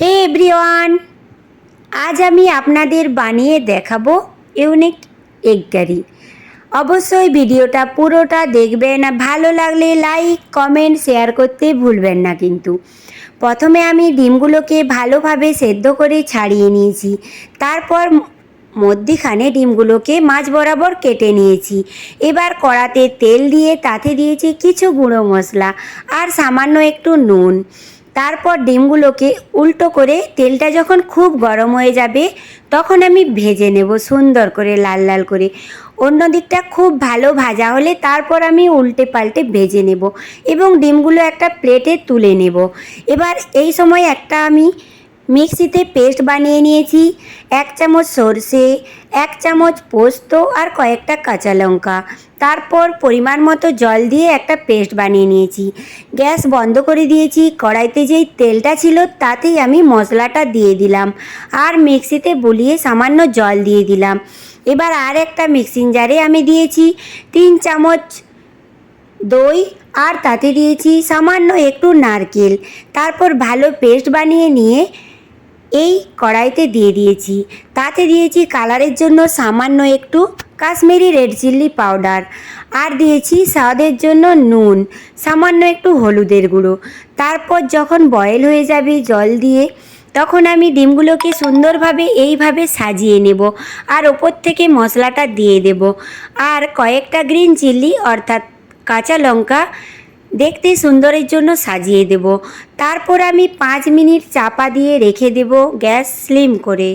হে everyone, আজ আমি আপনাদের বানিয়ে দেখাবো ইউনিক এগ কারি। অবশ্যই ভিডিওটা পুরোটা দেখবেন, ভালো লাগলে লাইক কমেন্ট শেয়ার করতে ভুলবেন না। কিন্তু প্রথমে আমি ডিমগুলোকে ভালোভাবে সেদ্ধ করে ছাড়িয়ে নিয়েছি। তারপর মধ্যিখানে ডিমগুলোকে মাঝ বরাবর কেটে নিয়েছি। এবার কড়াতে তেল দিয়ে তাতে দিয়েছি কিছু গুঁড়ো মশলা আর সামান্য একটু নুন। তারপর ডিমগুলোকে উল্টো করে তেলটা যখন খুব গরম হয়ে যাবে তখন আমি ভেজে নেব সুন্দর করে, লাল লাল করে। অন্য দিকটা খুব ভালো ভাজা হলে তারপর আমি উল্টে পাল্টে ভেজে নেব এবং ডিমগুলো একটা প্লেটে তুলে নেব। এবার এই সময় একটা আমি মিক্সিতে পেস্ট বানিয়ে নিয়েছি। 1 চামচ সরষে, 1 চামচ পোস্ত আর কয়েকটা কাঁচা লঙ্কা। তারপর পরিমাণ মতো জল দিয়ে একটা পেস্ট বানিয়ে নিয়েছি। গ্যাস বন্ধ করে দিয়েছি। কড়াইতে যেই তেলটা ছিল তাতেই আমি মশলাটা দিয়ে দিলাম আর মিক্সিতে বুলিয়ে সামান্য জল দিয়ে দিলাম। এবার আর একটা মিক্সিং জারে আমি দিয়েছি 3 চামচ দই আর তাতে দিয়েছি সামান্য একটু নারকেল। তারপর ভালো পেস্ট বানিয়ে নিয়ে এই কড়াইতে দিয়ে দিয়েছি। তাতে দিয়েছি কালারের জন্য সামান্য একটু কাশ্মীরি রেড চিলি পাউডার আর দিয়েছি স্বাদের জন্য নুন, সামান্য একটু হলুদের গুঁড়ো। তারপর যখন বয়েল হয়ে যাবে জল দিয়ে তখন আমি ডিমগুলোকে সুন্দরভাবে এইভাবে সাজিয়ে নেব আর ওপর থেকে মশলাটা দিয়ে দেব আর কয়েকটা গ্রিন চিলি অর্থাৎ কাঁচা লঙ্কা দেখতে সুন্দরের জন্য সাজিয়ে দেব। তারপর আমি 5 মিনিট চাপা দিয়ে রেখে দেব গ্যাস স্লিম করে।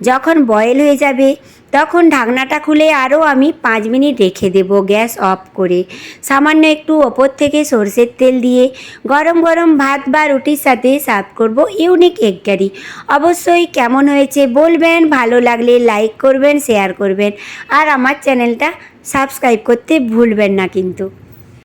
যখন বয়েল হয়ে যাবে তখন ঢাকনাটা খুলে আরও আমি 5 মিনিট রেখে দেব গ্যাস অফ করে। সামান্য একটু ওপর থেকে সরষের তেল দিয়ে গরম গরম ভাত বা রুটির সাথে সার্ভ করব ইউনিক এগ কারি। অবশ্যই কেমন হয়েছে বলবেন, ভালো লাগলে লাইক করবেন, শেয়ার করবেন আর আমার চ্যানেলটা সাবস্ক্রাইব করতে ভুলবেন না কিন্তু।